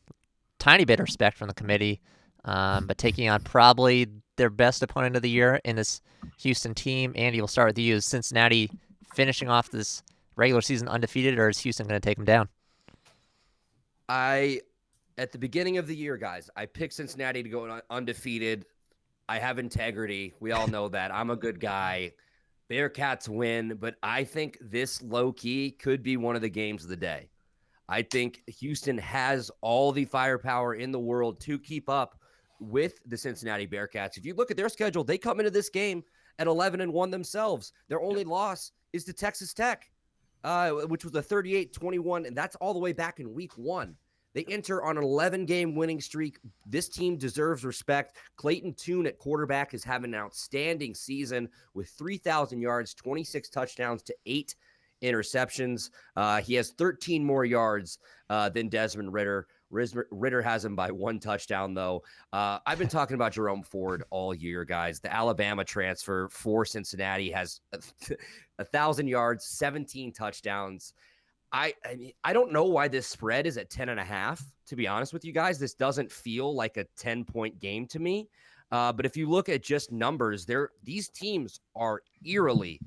Tiny bit of respect from the committee, but taking on probably their best opponent of the year in this Houston team. Andy, we'll start with you. Is Cincinnati finishing off this regular season undefeated, or is Houston going to take them down? At the beginning of the year, guys, I picked Cincinnati to go undefeated. I have integrity. We all know that. I'm a good guy. Bearcats win, but I think this low-key could be one of the games of the day. I think Houston has all the firepower in the world to keep up with the Cincinnati Bearcats. If you look at their schedule, they come into this game at 11-1 themselves. Their only loss is to Texas Tech, which was a 38-21, and that's all the way back in week 1. They enter on an 11-game winning streak. This team deserves respect. Clayton Tune at quarterback is having an outstanding season with 3,000 yards, 26 touchdowns to 8 interceptions. He has 13 more yards than Desmond Ridder. Ridder has him by 1 touchdown, though. I've been talking about Jerome Ford all year, guys. The Alabama transfer for Cincinnati has 1,000 yards, 17 touchdowns. I mean, I don't know why this spread is at 10.5. To be honest with you guys, this doesn't feel like a 10-point game to me. But if you look at just numbers, these teams are eerily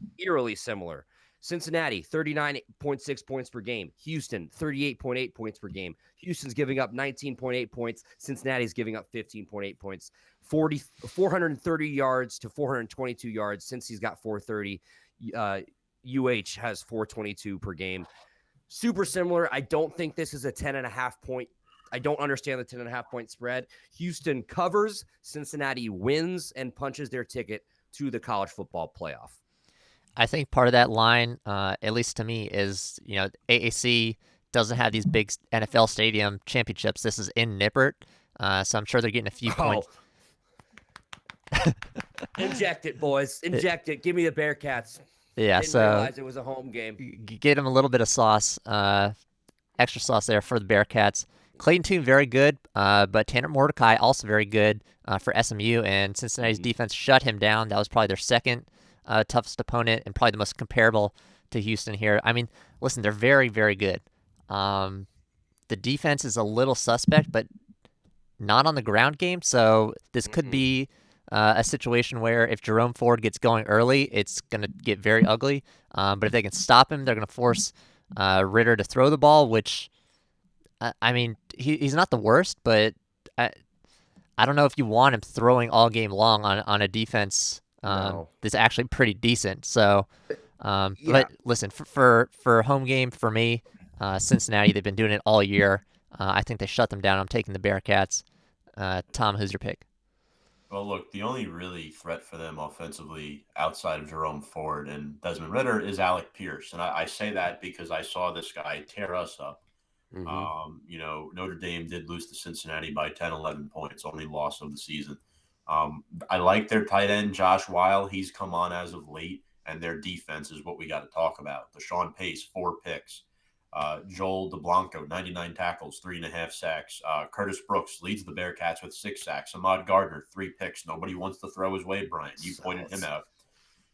similar. Cincinnati, 39.6 points per game. Houston, 38.8 points per game. Houston's giving up 19.8 points. Cincinnati's giving up 15.8 points. 430 yards to 422 yards. Cincy's got 430. UH has 422 per game. Super similar. I don't think this is a 10.5 point. I don't understand the 10.5 point spread. Houston covers, Cincinnati wins and punches their ticket to the college football playoff. I think part of that line, at least to me, is, AAC doesn't have these big NFL stadium championships. This is in Nippert, so I'm sure they're getting a few points. Inject it, boys. Inject it. Give me the Bearcats. Yeah, Didn't so realize it was a home game. Get them a little bit of sauce, extra sauce there for the Bearcats. Clayton Tune, very good, but Tanner Mordecai also very good for SMU, and Cincinnati's defense shut him down. That was probably their second toughest opponent and probably the most comparable to Houston here. I mean, listen, they're very, very good. The defense is a little suspect, but not on the ground game, so this could be a situation where if Jerome Ford gets going early, it's going to get very ugly. But if they can stop him, they're going to force Ridder to throw the ball, which, I mean, he's not the worst, but I don't know if you want him throwing all game long on a defense that's actually pretty decent. So, but listen, for home game for me, Cincinnati, they've been doing it all year. I think they shut them down. I'm taking the Bearcats. Tom, who's your pick? Well, look, the only really threat for them offensively outside of Jerome Ford and Desmond Ridder is Alec Pierce. And I say that because I saw this guy tear us up. Notre Dame did lose to Cincinnati by 10, 11 points, only loss of the season. I like their tight end, Josh Weil. He's come on as of late, and their defense is what we got to talk about. Deshaun Pace, 4 picks. Joel DeBlanco, 99 tackles, 3.5 sacks. Curtis Brooks leads the Bearcats with 6 sacks. Ahmad Gardner, 3 picks. Nobody wants to throw his way, Brian. You pointed him out.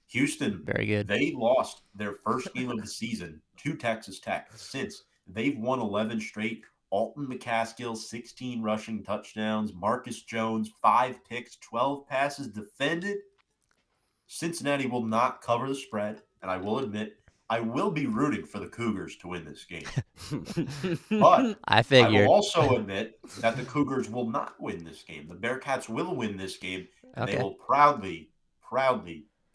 Houston, very good. They lost their first game of the season to Texas Tech. Since they've won 11 straight, Alton McCaskill, 16 rushing touchdowns. Marcus Jones, 5 picks, 12 passes defended. Cincinnati will not cover the spread, and I will admit I will be rooting for the Cougars to win this game. But I I will figured. also admit that the Cougars will not win this game. The Bearcats will win this game, and they Okay. will proudly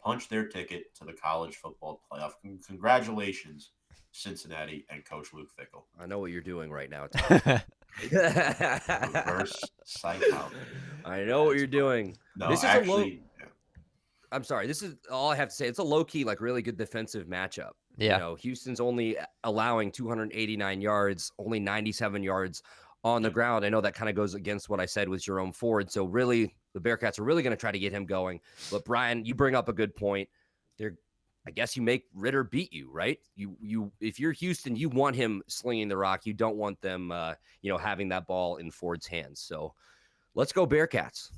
punch their ticket to the college football playoff. Congratulations, Cincinnati and Coach Luke Fickell. I know what you're doing right now, Tom. Reverse psychology. I know what you're doing. No, This is actually, I'm sorry. This is all I have to say. It's a low key, like really good defensive matchup. Yeah. You know, Houston's only allowing 289 yards, only 97 yards on the ground. I know that kind of goes against what I said with Jerome Ford. So really, the Bearcats are really going to try to get him going. But Brian, you bring up a good point. I guess you make Ritter beat you, right? If you're Houston, you want him slinging the rock. You don't want them, having that ball in Ford's hands. So let's go Bearcats.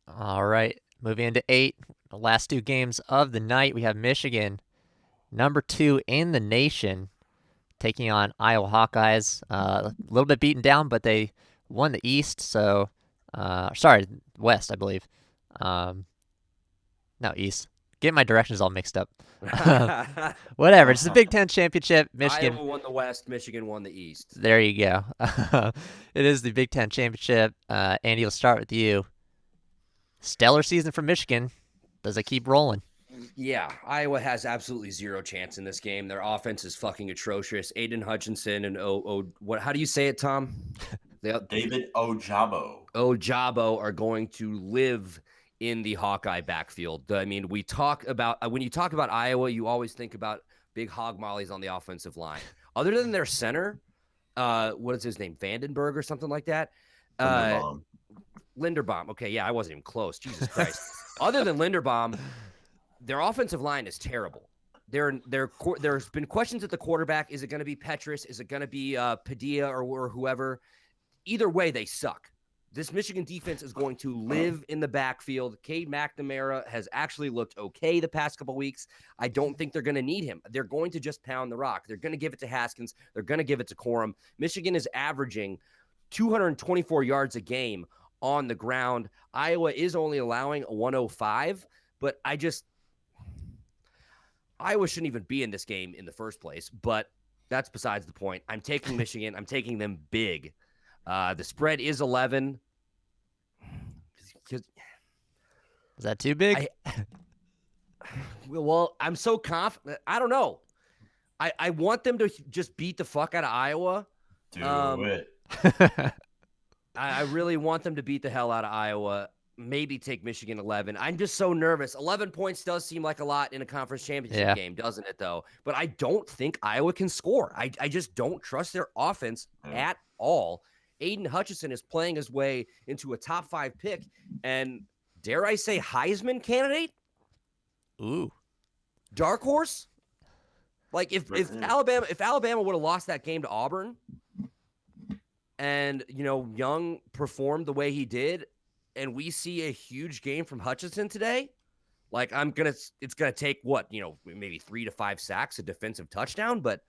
All right. Moving into 8, the last 2 games of the night, we have Michigan, number 2 in the nation, taking on Iowa Hawkeyes. A little bit beaten down, but they won the East, so West, I believe. No, East. Get my directions all mixed up. Whatever. It's the Big Ten championship. Michigan Iowa won the West. Michigan won the East. There you go. It is the Big Ten championship. Andy, we'll start with you. Stellar season for Michigan. Does it keep rolling? Yeah, Iowa has absolutely zero chance in this game. Their offense is fucking atrocious. Aiden Hutchinson and how do you say it, Tom? David Ojabo. Ojabo are going to live in the Hawkeye backfield. I mean, we talk about when you talk about Iowa, you always think about big hog mollies on the offensive line. Other than their center, what is his name? Vandenberg or something like that. Linderbaum. Okay, yeah, I wasn't even close. Jesus Christ. Other than Linderbaum, their offensive line is terrible. There's been questions at the quarterback. Is it going to be Petrus? Is it going to be Padilla or whoever? Either way, they suck. This Michigan defense is going to live in the backfield. Cade McNamara has actually looked okay the past couple weeks. I don't think they're going to need him. They're going to just pound the rock. They're going to give it to Haskins. They're going to give it to Corum. Michigan is averaging 224 yards a game on the ground. Iowa is only allowing 105, but Iowa shouldn't even be in this game in the first place, but that's besides the point. I'm taking Michigan. I'm taking them big. The spread is 11. Is that too big? Well, I'm so confident. I don't know. I want them to just beat the fuck out of Iowa. Do it. I really want them to beat the hell out of Iowa. Maybe take Michigan 11. I'm just so nervous. 11 points does seem like a lot in a conference championship game, doesn't it, though? But I don't think Iowa can score. I just don't trust their offense at all. Aiden Hutchinson is playing his way into a top 5 pick, and dare I say Heisman candidate? Ooh. Dark horse? Like if Alabama would have lost that game to Auburn and, Young performed the way he did, and we see a huge game from Hutchinson today, like it's going to take maybe 3 to 5 sacks, a defensive touchdown, but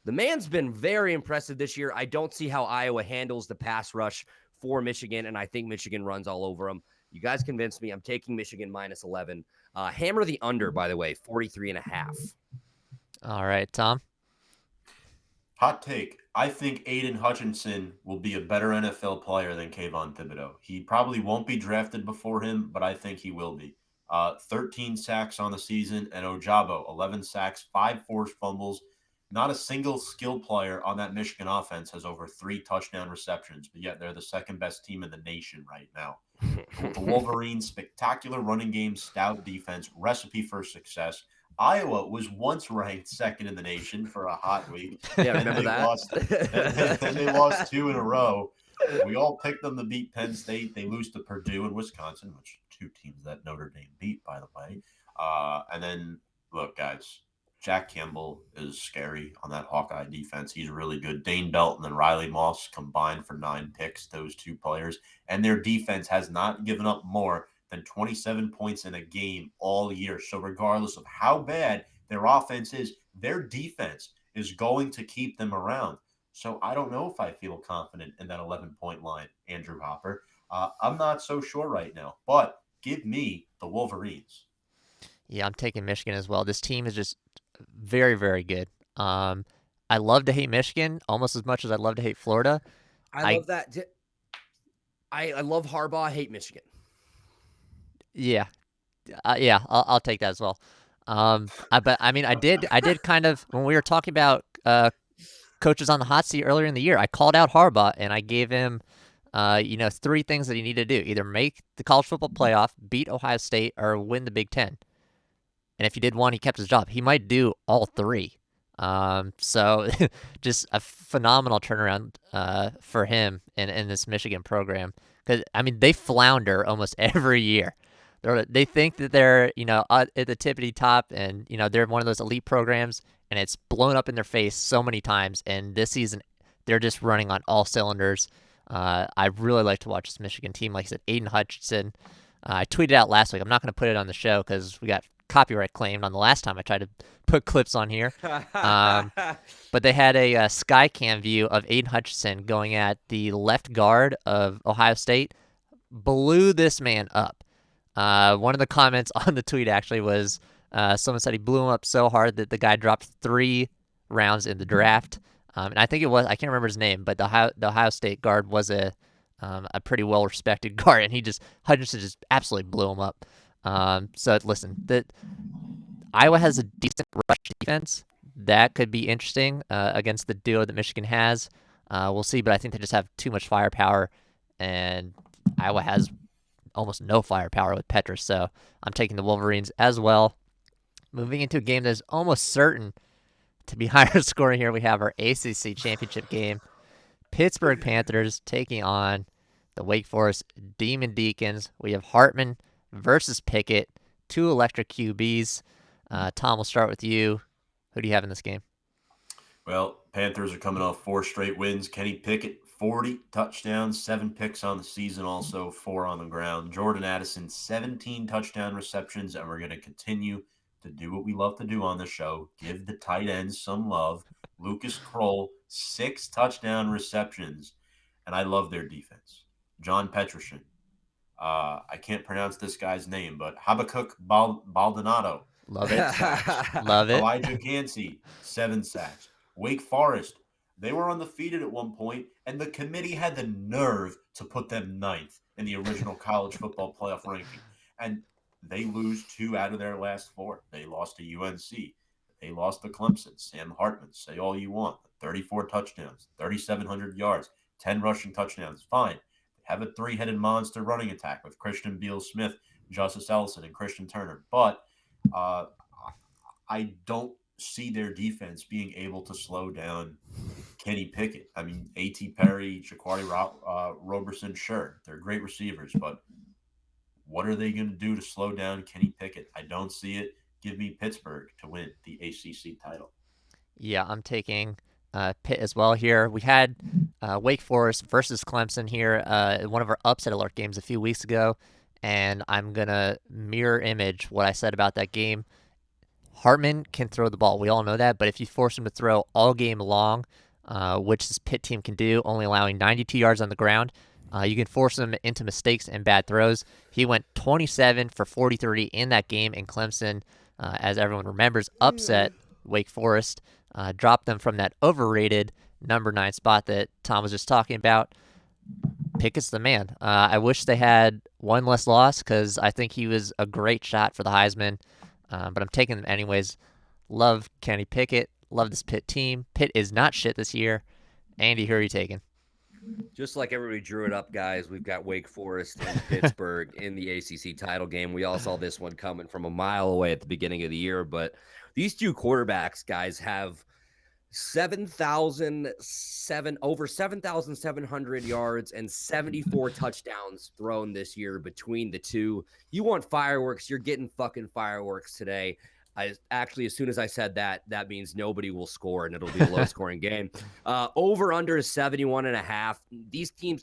the man's been very impressive this year. I don't see how Iowa handles the pass rush for Michigan, and I think Michigan runs all over them. You guys convinced me. I'm taking Michigan minus 11. Hammer the under, by the way, 43.5. All right, Tom. Hot take. I think Aiden Hutchinson will be a better NFL player than Kayvon Thibodeau. He probably won't be drafted before him, but I think he will be. 13 sacks on the season, and Ojabo, 11 sacks, 5 forced fumbles. Not a single skilled player on that Michigan offense has over 3 touchdown receptions, but yet they're the second best team in the nation right now. The Wolverines' spectacular running game, stout defense, recipe for success. Iowa was once ranked second in the nation for a hot week. Yeah, remember that? Then they lost 2 in a row. We all picked them to beat Penn State. They lose to Purdue and Wisconsin, which 2 teams that Notre Dame beat, by the way. And then, look, guys, Jack Campbell is scary on that Hawkeye defense. He's really good. Dane Belton and Riley Moss combined for 9 picks, those 2 players. And their defense has not given up more than 27 points in a game all year. So regardless of how bad their offense is, their defense is going to keep them around. So I don't know if I feel confident in that 11-point line, Andrew Hopper. I'm not so sure right now, but give me the Wolverines. Yeah, I'm taking Michigan as well. This team is just very, very good. Um, I love to hate Michigan almost as much as I love to hate Florida. I I love that. I love Harbaugh. I hate Michigan. yeah, yeah, I'll take that as well. But I mean, I did kind of when we were talking about coaches on the hot seat earlier in the year. I called out Harbaugh and I gave him, three things that he needed to do: either make the college football playoff, beat Ohio State, or win the Big Ten. And if he did one, he kept his job. He might do all three. So just a phenomenal turnaround for him in this Michigan program. Because I mean, they flounder almost every year. They think that they're at the tippity top, and they're one of those elite programs, and it's blown up in their face so many times. And this season, they're just running on all cylinders. I really like to watch this Michigan team. Like I said, Aiden Hutchinson. I tweeted out last week. I'm not going to put it on the show because we got copyright claimed on the last time I tried to put clips on here. But they had a Skycam view of Aiden Hutchinson going at the left guard of Ohio State, blew this man up. One of the comments on the tweet actually was someone said he blew him up so hard that the guy dropped 3 rounds in the draft. And I think I can't remember his name, but the Ohio State guard was a pretty well respected guard, and Hutchinson just absolutely blew him up. So listen, Iowa has a decent rush defense. That could be interesting against the duo that Michigan has. We'll see, but I think they just have too much firepower, and Iowa has almost no firepower with Petrus. So I'm taking the Wolverines as well. Moving into a game that is almost certain to be higher scoring here, we have our ACC championship game. Pittsburgh Panthers taking on the Wake Forest Demon Deacons. We have Hartman versus Pickett, two electric QBs. Tom, we'll start with you. Who do you have in this game? Well, Panthers are coming off 4 straight wins. Kenny Pickett, 40 touchdowns, 7 picks on the season, also 4 on the ground. Jordan Addison, 17 touchdown receptions, and we're going to continue to do what we love to do on the show, give the tight ends some love. Lucas Kroll, 6 touchdown receptions, and I love their defense. John Petrushin, I can't pronounce this guy's name, but Habakkuk Baldonado, Love it. 10 sacks. Love it. Elijah Gansey, 7 sacks. Wake Forest, they were undefeated at one point, and the committee had the nerve to put them ninth in the original college football playoff ranking. And they lose 2 out of their last 4. They lost to UNC. They lost to Clemson. Sam Hartman, say all you want. 34 touchdowns, 3,700 yards, 10 rushing touchdowns. Fine. They have a 3-headed monster running attack with Christian Beal-Smith, Justice Ellison, and Christian Turner. But I don't see their defense being able to slow down Kenny Pickett. I mean, A.T. Perry, Shaquari Roberson, sure, they're great receivers, but what are they going to do to slow down Kenny Pickett? I don't see it. Give me Pittsburgh to win the ACC title. Yeah, I'm taking Pitt as well here. We had Wake Forest versus Clemson here, one of our upset alert games a few weeks ago, and I'm going to mirror image what I said about that game. Hartman can throw the ball. We all know that, but if you force him to throw all game long, which this Pitt team can do, only allowing 92 yards on the ground, you can force him into mistakes and bad throws. He went 27 for 43 in that game, and Clemson, as everyone remembers, upset Wake Forest, dropped them from that overrated number 9 spot that Tom was just talking about. Pickett's the man. I wish they had one less loss because I think he was a great shot for the Heisman. But I'm taking them anyways. Love Kenny Pickett. Love this Pitt team. Pitt is not shit this year. Andy, who are you taking? Just like everybody drew it up, guys, we've got Wake Forest and Pittsburgh in the ACC title game. We all saw this one coming from a mile away at the beginning of the year, but these two quarterbacks, guys, have over 7,700 yards and 74 touchdowns thrown this year between the two. You want fireworks, you're getting fucking fireworks today. As soon as I said that, that means nobody will score and it'll be a low scoring game. Over under is 71.5. These teams,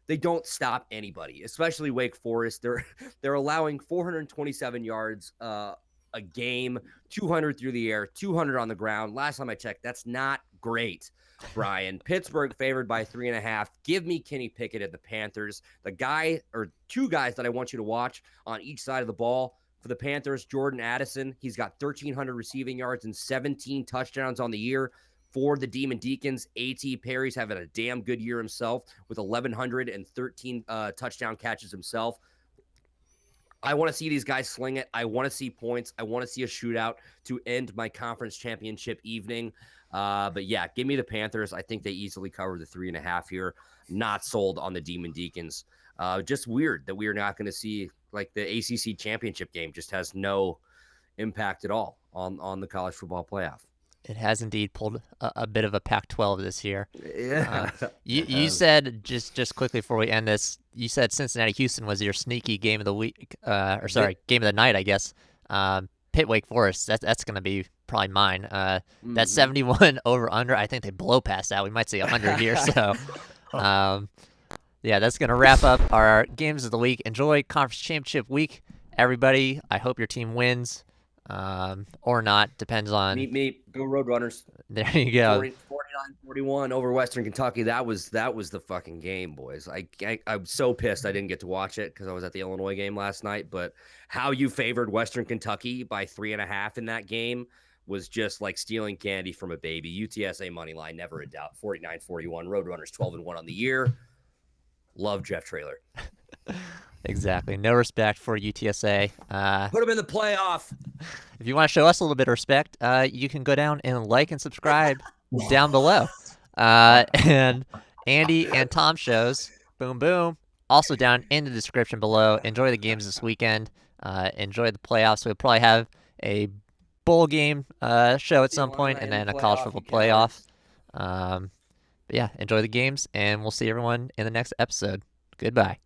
they don't stop anybody, especially Wake Forest. They're allowing 427 yards a game, 200 through the air, 200 on the ground. Last time I checked, that's not great, Brian. Pittsburgh favored by 3.5. Give me Kenny Pickett at the Panthers. The guy or two guys that I want you to watch on each side of the ball for the Panthers, Jordan Addison. He's got 1,300 receiving yards and 17 touchdowns on the year. For the Demon Deacons, A.T. Perry's having a damn good year himself with 1,113 touchdown catches himself. I want to see these guys sling it. I want to see points. I want to see a shootout to end my conference championship evening. But yeah, give me the Panthers. I think they easily cover the 3.5 here. Not sold on the Demon Deacons. Just weird that we are not going to see like the ACC championship game just has no impact at all on the college football playoff. It has indeed pulled a bit of a Pac-12 this year. Yeah. You said just quickly before we end this, you said Cincinnati Houston was your sneaky game of the week, game of the night, I guess. Pitt Wake Forest, that's going to be probably mine. That 71 over under, I think they blow past that. We might see 100 here. So, yeah, that's going to wrap up our games of the week. Enjoy conference championship week, everybody. I hope your team wins. Or not, depends on. Meet, go Roadrunners. There you go. 49-41 over Western Kentucky. That was the fucking game, boys. I'm so pissed I didn't get to watch it because I was at the Illinois game last night. But how you favored Western Kentucky by 3.5 in that game was just like stealing candy from a baby. UTSA money line, never a doubt. 49-41. Roadrunners 12-1 on the year. Love Jeff Traylor. Exactly. No respect for UTSA. Put them in the playoff. If you want to show us a little bit of respect, you can go down and like and subscribe down below. And Andy and Tom shows, boom, boom, also down in the description below. Enjoy the games this weekend. Enjoy the playoffs. We'll probably have a bowl game show at some point and then a college football playoff. But yeah, enjoy the games, and we'll see everyone in the next episode. Goodbye.